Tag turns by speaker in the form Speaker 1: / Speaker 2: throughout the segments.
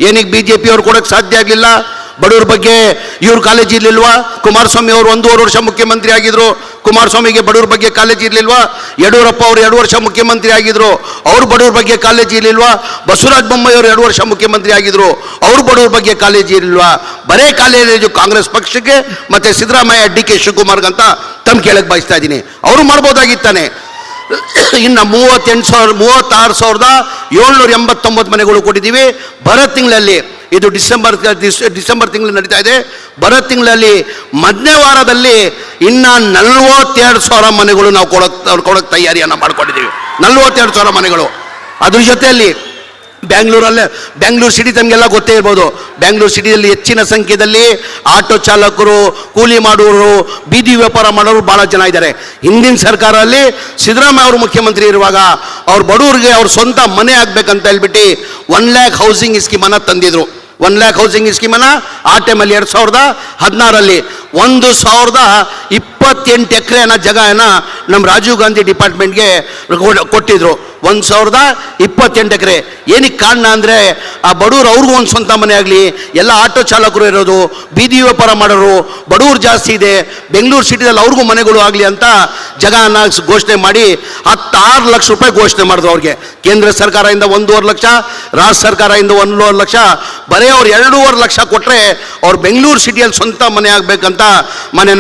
Speaker 1: ಏನಕ್ಕೆ BJP ಅವ್ರು ಕೊಡೋಕ್ಕೆ ಸಾಧ್ಯ ಆಗಲಿಲ್ಲ? ಬಡವ್ರ ಬಗ್ಗೆ ಇವ್ರ ಕಾಳಜಿ ಇರಲಿಲ್ವಾ? ಕುಮಾರಸ್ವಾಮಿ ಅವರು 1.5 ವರ್ಷ ಮುಖ್ಯಮಂತ್ರಿ ಆಗಿದ್ರು, ಕುಮಾರಸ್ವಾಮಿಗೆ ಬಡವ್ರ ಬಗ್ಗೆ ಕಾಳಜಿ ಇರಲಿಲ್ವಾ? ಯಡಿಯೂರಪ್ಪ ಅವರು 2 ವರ್ಷ ಮುಖ್ಯಮಂತ್ರಿ ಆಗಿದ್ರು, ಅವ್ರು ಬಡವ್ರ ಬಗ್ಗೆ ಕಾಳಜಿ ಇರಲಿಲ್ವಾ? ಬಸವರಾಜ ಬೊಮ್ಮಾಯಿ ಅವರು 2 ವರ್ಷ ಮುಖ್ಯಮಂತ್ರಿ ಆಗಿದ್ರು, ಅವ್ರು ಬಡವ್ರ ಬಗ್ಗೆ ಕಾಳಜಿ ಇರಲಿಲ್ವಾ? ಬರೇ ಕಾಲೇಜು ಕಾಂಗ್ರೆಸ್ ಪಕ್ಷಕ್ಕೆ ಮತ್ತೆ ಸಿದ್ದರಾಮಯ್ಯ DK ಶಿವಕುಮಾರ್ಗಂತ ತಮ್ಮ ಕೇಳಕ್ಕೆ ಬಯಸ್ತಾ ಇದ್ದೀನಿ. ಅವರು ಮಾಡ್ಬೋದಾಗಿತ್ತಾನೆ. ಇನ್ನು 36,789 ಮನೆಗಳು ಕೊಟ್ಟಿದ್ದೀವಿ. ಬರೋ ತಿಂಗಳಲ್ಲಿ, ಇದು ಡಿಸೆಂಬರ್ ತಿಂಗಳು ನಡೀತಾ ಇದೆ, ಬರೋ ತಿಂಗಳಲ್ಲಿ ಮೊದಲನೇ ವಾರದಲ್ಲಿ ಇನ್ನು 42,000 ಮನೆಗಳು ನಾವು ಕೊಡೋಕ್ಕೆ ತಯಾರಿಯನ್ನು ಮಾಡ್ಕೊಂಡಿದ್ದೀವಿ. 42,000 ಮನೆಗಳು. ಅದ್ರ ಜೊತೆಯಲ್ಲಿ ಬ್ಯಾಂಗ್ಳೂರು ಸಿಟಿ ತಮಗೆಲ್ಲ ಗೊತ್ತೇ ಇರ್ಬೋದು. ಬ್ಯಾಂಗ್ಳೂರು ಸಿಟಿಯಲ್ಲಿ ಹೆಚ್ಚಿನ ಸಂಖ್ಯೆಯಲ್ಲಿ ಆಟೋ ಚಾಲಕರು, ಕೂಲಿ ಮಾಡುವವರು, ಬೀದಿ ವ್ಯಾಪಾರ ಮಾಡೋರು ಭಾಳ ಜನ ಇದ್ದಾರೆ. ಹಿಂದಿನ ಸರ್ಕಾರದಲ್ಲಿ ಸಿದ್ದರಾಮಯ್ಯ ಅವರು ಮುಖ್ಯಮಂತ್ರಿ ಇರುವಾಗ ಅವ್ರ ಬಡವರಿಗೆ ಅವ್ರ ಸ್ವಂತ ಮನೆ ಆಗಬೇಕಂತ ಹೇಳ್ಬಿಟ್ಟು 1 lakh ಹೌಸಿಂಗ್ ಸ್ಕೀಮನ್ನು ತಂದಿದ್ರು. 1 lakh ಹೌಸಿಂಗ್ ಸ್ಕೀಮನ್ನು ಆ ಟೈಮಲ್ಲಿ 2016ರಲ್ಲಿ 1,028 ಎಕರೆನ ಜಾಗನ ನಮ್ಮ ರಾಜೀವ್ ಗಾಂಧಿ ಡಿಪಾರ್ಟ್ಮೆಂಟ್ಗೆ ಕೊಟ್ಟಿದ್ರು. 1,028 ಎಕರೆ. ಏನಕ್ಕೆ ಕಾರಣ ಅಂದರೆ ಆ ಬಡವರು ಅವ್ರಿಗೂ ಒಂದು ಸ್ವಂತ ಮನೆ ಆಗಲಿ, ಎಲ್ಲ ಆಟೋ ಚಾಲಕರು ಇರೋದು, ಬೀದಿ ವ್ಯಾಪಾರ ಮಾಡೋರು ಬಡವರು ಜಾಸ್ತಿ ಇದೆ, ಬೆಂಗಳೂರು ಸಿಟಿದಲ್ಲಿ ಅವ್ರಿಗೂ ಮನೆಗಳು ಆಗಲಿ ಅಂತ ಜಾಗನ ಘೋಷಣೆ ಮಾಡಿ 16 ಲಕ್ಷ ರೂಪಾಯಿ ಘೋಷಣೆ ಮಾಡಿದ್ರು ಅವ್ರಿಗೆ. ಕೇಂದ್ರ ಸರ್ಕಾರದಿಂದ 1.5 ಲಕ್ಷ, ರಾಜ್ಯ ಸರ್ಕಾರದಿಂದ 1.5 ಲಕ್ಷ, ಬರೀ ಅವ್ರು 2.5 ಲಕ್ಷ ಕೊಟ್ಟರೆ ಅವ್ರು ಬೆಂಗಳೂರು ಸಿಟಿಯಲ್ಲಿ ಸ್ವಂತ ಮನೆ ಆಗಬೇಕಂತ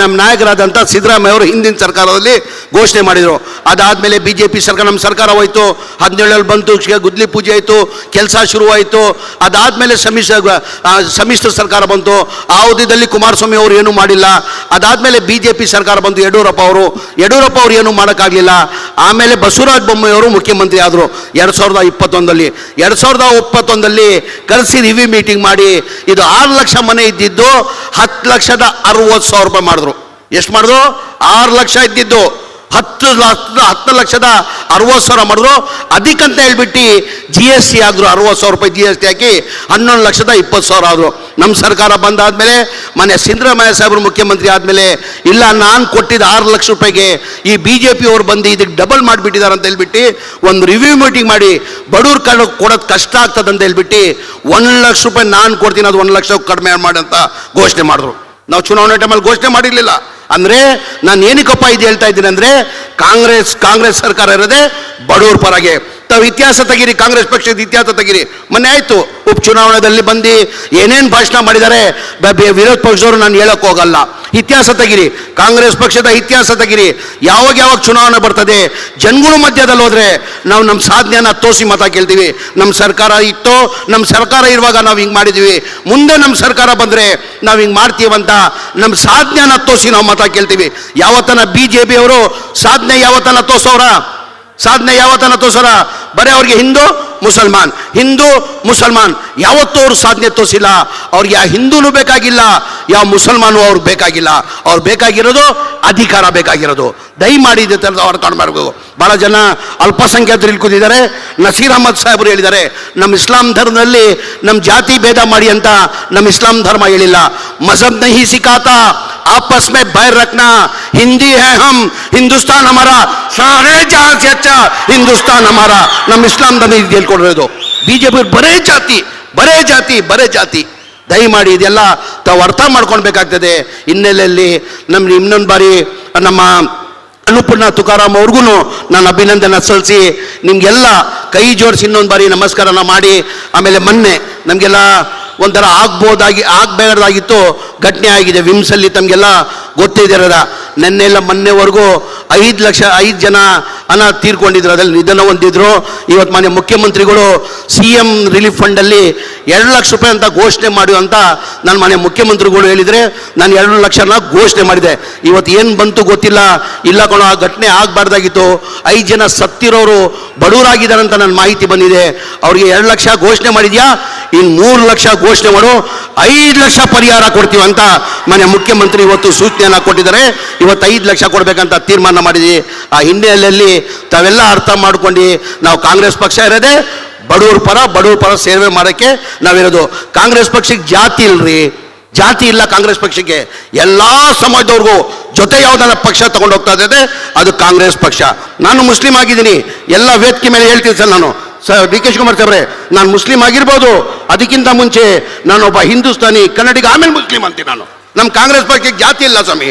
Speaker 1: ನಮ್ಮ ನಾಯಕರಾದಂಥ ಸಿದ್ದರಾಮಯ್ಯ ಅವರು ಹಿಂದಿನ ಸರ್ಕಾರದಲ್ಲಿ ಘೋಷಣೆ ಮಾಡಿದರು. ಅದಾದಮೇಲೆ BJP ಸರ್ಕಾರ, ನಮ್ಮ ಸರ್ಕಾರ ಹೋಯಿತು, 17 ಬಂತು, ಗುದ್ಲಿ ಪೂಜೆ ಆಯಿತು, ಕೆಲಸ ಶುರುವಾಯಿತು. ಅದಾದಮೇಲೆ ಸಮ್ಮಿಶ್ರ ಸರ್ಕಾರ ಬಂತು. ಆ ಅವಧಿಯಲ್ಲಿ ಕುಮಾರಸ್ವಾಮಿ ಅವರು ಏನೂ ಮಾಡಿಲ್ಲ. ಅದಾದಮೇಲೆ BJP ಸರ್ಕಾರ ಬಂತು, ಯಡಿಯೂರಪ್ಪ ಅವರು ಏನೂ ಮಾಡೋಕ್ಕಾಗಲಿಲ್ಲ. ಆಮೇಲೆ ಬಸವರಾಜ ಬೊಮ್ಮಾಯಿ ಅವರು ಮುಖ್ಯಮಂತ್ರಿ ಆದರು 2021ರಲ್ಲಿ. 2021ರಲ್ಲಿ ಕರೆಸಿ ರಿವ್ಯೂ ಮೀಟಿಂಗ್ ಮಾಡಿ ಇದು 6 ಲಕ್ಷ ಮನೆ ಇದ್ದಿದ್ದು 10,60,000 ರೂಪಾಯಿ ಮಾಡಿದ್ರು. ಎಷ್ಟು ಮಾಡಿದ್ರು? 6 ಲಕ್ಷ ಇದ್ದಿದ್ದು 10,60,000 ಮಾಡಿದ್ರು. ಅದಕ್ಕಂತ ಹೇಳ್ಬಿಟ್ಟು GST ಆದರು, 60,000 ರೂಪಾಯಿ GST ಹಾಕಿ 11,20,000 ಆದರು. ನಮ್ಮ ಸರ್ಕಾರ ಬಂದಾದಮೇಲೆ ಮೊನ್ನೆ ಸಿದ್ದರಾಮಯ್ಯ ಸಾಹೇಬರು ಮುಖ್ಯಮಂತ್ರಿ ಆದಮೇಲೆ ಇಲ್ಲ, ನಾನು ಕೊಟ್ಟಿದ್ದ 6 ಲಕ್ಷ ರೂಪಾಯಿಗೆ ಈ BJP ಅವ್ರು ಬಂದು ಇದಕ್ಕೆ ಡಬಲ್ ಮಾಡಿಬಿಟ್ಟಿದ್ದಾರೆ ಅಂತ ಹೇಳ್ಬಿಟ್ಟು ಒಂದು ರಿವ್ಯೂ ಮೀಟಿಂಗ್ ಮಾಡಿ ಬಡವ್ರ ಕೊಡೋದು ಕಷ್ಟ ಆಗ್ತದೆ ಅಂತ ಹೇಳ್ಬಿಟ್ಟು 1 ಲಕ್ಷ ರೂಪಾಯಿ ನಾನು ಕೊಡ್ತೀನಿ, ಅದು 1 ಲಕ್ಷ ಕಡಿಮೆ ಮಾಡಿ ಅಂತ ಘೋಷಣೆ ಮಾಡಿದ್ರು. ನಾವು ಚುನಾವಣೆ ಟೈಮಲ್ಲಿ ಘೋಷಣೆ ಮಾಡಿರಲಿಲ್ಲ. ಅಂದರೆ ನಾನು ಏನಕ್ಕಪ್ಪ ಇದು ಹೇಳ್ತಾ ಇದ್ದೀನಿ ಅಂದರೆ ಕಾಂಗ್ರೆಸ್ ಸರ್ಕಾರ ಇರೋದೇ ಬಡವ್ರ ಪರಗೆ. ತಾವು ಇತಿಹಾಸ ತೆಗೀರಿ, ಕಾಂಗ್ರೆಸ್ ಪಕ್ಷದ ಇತಿಹಾಸ ತೆಗೀರಿ. ಮೊನ್ನೆ ಆಯಿತು ಉಪಚುನಾವಣೆಯಲ್ಲಿ ಬಂದು ಏನೇನು ಭಾಷಣ ಮಾಡಿದ್ದಾರೆ ವಿರೋಧ ಪಕ್ಷದವರು, ನಾನು ಹೇಳೋಕ್ಕೆ ಹೋಗಲ್ಲ. ಇತಿಹಾಸ ತೆಗೀರಿ, ಕಾಂಗ್ರೆಸ್ ಪಕ್ಷದ ಇತಿಹಾಸ ತೆಗೀರಿ. ಯಾವಾಗ ಚುನಾವಣೆ ಬರ್ತದೆ, ಜನಗಳ ಮಧ್ಯದಲ್ಲಿ ಹೋದರೆ ನಾವು ನಮ್ಮ ಸಾಧನೆಯನ್ನು ತೋರಿಸಿ ಮತ ಕೇಳ್ತೀವಿ. ನಮ್ಮ ಸರ್ಕಾರ ಇತ್ತು, ನಮ್ಮ ಸರ್ಕಾರ ಇರುವಾಗ ನಾವು ಹಿಂಗೆ ಮಾಡಿದ್ದೀವಿ, ಮುಂದೆ ನಮ್ಮ ಸರ್ಕಾರ ಬಂದರೆ ನಾವು ಹಿಂಗೆ ಮಾಡ್ತೀವಂತ ನಮ್ಮ ಸಾಧನೆಯನ್ನು ತೋರಿಸಿ ನಾವು ಮತ ಕೇಳ್ತೀವಿ. ಯಾವತ್ತನ BJP ಅವರು ಸಾಧನೆ ಯಾವತ್ತನ ತೋರ್ಸೋರ ಬರೀ ಅವ್ರಿಗೆ ಹಿಂದೂ ಮುಸಲ್ಮಾನ್ ಯಾವತ್ತೂ ಅವರು ಸಾಧನೆ ತೋರಿಸಿಲ್ಲ. ಅವ್ರಿಗೆ ಯಾವ ಹಿಂದೂನು ಬೇಕಾಗಿಲ್ಲ, ಯಾವ ಮುಸಲ್ಮಾನು ಅವ್ರಿಗೆ ಬೇಕಾಗಿಲ್ಲ. ಅವ್ರು ಬೇಕಾಗಿರೋದು ಅಧಿಕಾರ ಬೇಕಾಗಿರೋದು. ದಯಮಾಡಿ ಇದೆ ಥರದ ಅವ್ರು ಕಾಣಬಾರ್ದು. ಭಾಳ ಜನ ಅಲ್ಪಸಂಖ್ಯಾತರು ಇಲ್ಲಿ ಕೂತಿದ್ದಾರೆ. ನಸೀರ್ ಅಹಮದ್ ಸಾಹೇಬರು ಹೇಳಿದ್ದಾರೆ, ನಮ್ಮ ಇಸ್ಲಾಂ ಧರ್ಮದಲ್ಲಿ ನಮ್ಮ ಜಾತಿ ಭೇದ ಮಾಡಿ ಅಂತ ನಮ್ಮ ಇಸ್ಲಾಂ ಧರ್ಮ ಹೇಳಿಲ್ಲ. ಮಜಹಬ್ ನಹಿ ಸಿಖಾತಾ आपस में बैर रखना, हिंदी है हम, हिंदुस्तान हमारा, सारे जहां से अच्छा हिंदुस्तान हमारा. ನಮ್ಮ ಇಸ್ಲಾಂ ಧರ್ಮ ಹೇಳ್ಕೊಡಿರೋದು. BJP ಬರೇ ಜಾತಿ. ದಯಮಾಡಿ ಇದೆಲ್ಲ ತಾವು ಅರ್ಥ ಮಾಡ್ಕೊಳ್ಬೇಕಾಗ್ತದೆ. ಹಿನ್ನೆಲೆಯಲ್ಲಿ ಇನ್ನೊಂದು ಬಾರಿ ನಮ್ಮ ಅನ್ನಪೂರ್ಣ ತುಕಾರಾಮ್ ಅವ್ರಿಗೂ ನಾನು ಅಭಿನಂದನೆ ಸಲ್ಲಿಸಿ ನಿಮಗೆಲ್ಲ ಕೈ ಜೋಡಿಸಿ ಇನ್ನೊಂದು ಬಾರಿ ನಮಸ್ಕಾರನ ಮಾಡಿ, ಆಮೇಲೆ ಮೊನ್ನೆ ನಮಗೆಲ್ಲ ಒಂಥರ ಆಗಬೇಕಾಗಿತ್ತು, ಘಟನೆ ಆಗಿದೆ ವಿಮ್ಸಲ್ಲಿ. ತಮಗೆಲ್ಲ ಗೊತ್ತಿದ್ದೀರದ, ನೆನ್ನೆಲ್ಲ ಮೊನ್ನೆವರೆಗೂ 5 ಜನ ತೀರ್ಕೊಂಡಿದ್ರು, ಅದ್ರಲ್ಲಿ ನಿಧನ ಹೊಂದಿದ್ರು. ಇವತ್ತು ಮಾನ್ಯ ಮುಖ್ಯಮಂತ್ರಿಗಳು CM ರಿಲೀಫ್ ಫಂಡಲ್ಲಿ 2 ಲಕ್ಷ ರೂಪಾಯಿ ಅಂತ ಘೋಷಣೆ ಮಾಡಿ ಅಂತ ನಾನು ಮಾನ್ಯ ಮುಖ್ಯಮಂತ್ರಿಗಳು ಹೇಳಿದರೆ ನಾನು 2 ಲಕ್ಷನ ಘೋಷಣೆ ಮಾಡಿದೆ. ಇವತ್ತು ಏನು ಬಂತು ಗೊತ್ತಿಲ್ಲ. ಇಲ್ಲ ಕಣೋ, ಆ ಘಟನೆ ಆಗಬಾರ್ದಾಗಿತ್ತು. 5 ಜನ ಸತ್ತಿರೋರು ಬಡವರಾಗಿದ್ದಾರೆ ಅಂತ ನನ್ನ ಮಾಹಿತಿ ಬಂದಿದೆ. ಅವ್ರಿಗೆ 2 ಲಕ್ಷ ಘೋಷಣೆ ಮಾಡಿದ್ಯಾ, ಇನ್ನು 3 ಲಕ್ಷ ಘೋಷಣೆ ಮಾಡು, 5 ಲಕ್ಷ ಪರಿಹಾರ ಕೊಡ್ತೀವಿ ಅಂತ ಮಾನ್ಯ ಮುಖ್ಯಮಂತ್ರಿ ಇವತ್ತು ಸೂಚನೆಯನ್ನು ಕೊಟ್ಟಿದ್ದಾರೆ. ಇವತ್ತು 5 ಲಕ್ಷ ಕೊಡಬೇಕಂತ ತೀರ್ಮಾನ ಮಾಡಿದ್ವಿ. ಆ ಹಿನ್ನೆಲೆಯಲ್ಲಿ ತಾವೆಲ್ಲ ಅರ್ಥ ಮಾಡ್ಕೊಂಡು ನಾವು ಕಾಂಗ್ರೆಸ್ ಪಕ್ಷ ಇರೋದೇ ಬಡವ್ರ ಪರ ಸೇವೆ ಮಾಡೋಕ್ಕೆ ನಾವಿರೋದು. ಕಾಂಗ್ರೆಸ್ ಪಕ್ಷಕ್ಕೆ ಜಾತಿ ಇಲ್ಲ. ಕಾಂಗ್ರೆಸ್ ಪಕ್ಷಕ್ಕೆ ಎಲ್ಲ ಸಮಾಜದವ್ರಿಗೂ ಜೊತೆ ಯಾವುದನ್ನ ಪಕ್ಷ ತಗೊಂಡು ಹೋಗ್ತಾ ಇದೆ ಅದು ಕಾಂಗ್ರೆಸ್ ಪಕ್ಷ. ನಾನು ಮುಸ್ಲಿಂ ಆಗಿದ್ದೀನಿ, ಎಲ್ಲ ವೇದಿಕೆ ಮೇಲೆ ಹೇಳ್ತೀನಿ ಸರ್, ನಾನು ಡಿ ಕೆ ಶಿವಕುಮಾರ್ ಸಾಹೇಬ್ರೆ, ನಾನು ಮುಸ್ಲಿಂ ಆಗಿರ್ಬೋದು, ಅದಕ್ಕಿಂತ ಮುಂಚೆ ನಾನೊಬ್ಬ ಹಿಂದೂಸ್ತಾನಿ ಕನ್ನಡಿಗ, ಆಮೇಲೆ ಮುಸ್ಲಿಂ ಅಂತೀನಿ ನಾನು. ನಮ್ಮ ಕಾಂಗ್ರೆಸ್ ಪಕ್ಷಕ್ಕೆ ಜಾತಿ ಇಲ್ಲ ಸ್ವಾಮಿ,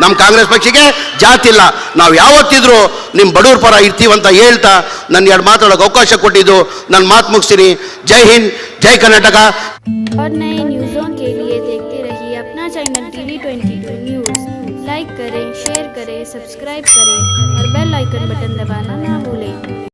Speaker 1: ನಮ್ಮ ಕಾಂಗ್ರೆಸ್ ಪಕ್ಷಕ್ಕೆ ಜಾತಿ ಇಲ್ಲ. ನಾವು ಯಾವತ್ತಿದ್ರು ನಿಮ್ಮ ಬಡವ್ರ ಪರ ಇರ್ತೀವಂತ ಹೇಳ್ತಾ ನನ್ನ ಎರಡು ಮಾತಾಡೋಕೆ ಅವಕಾಶ ಕೊಟ್ಟಿದ್ದು ನನ್ನ ಮಾತು ಮುಗಿಸ್ತೀನಿ. ಜೈ ಹಿಂದ್, ಜೈ ಕರ್ನಾಟಕ.
Speaker 2: और नए न्यूज़ों के लिए देखते रहिए अपना चैनल TV22 न्यूज़। लाइक करें, शेयर करें, सब्सक्राइब करें और बेल आइकन बटन दबाना ना भूलें।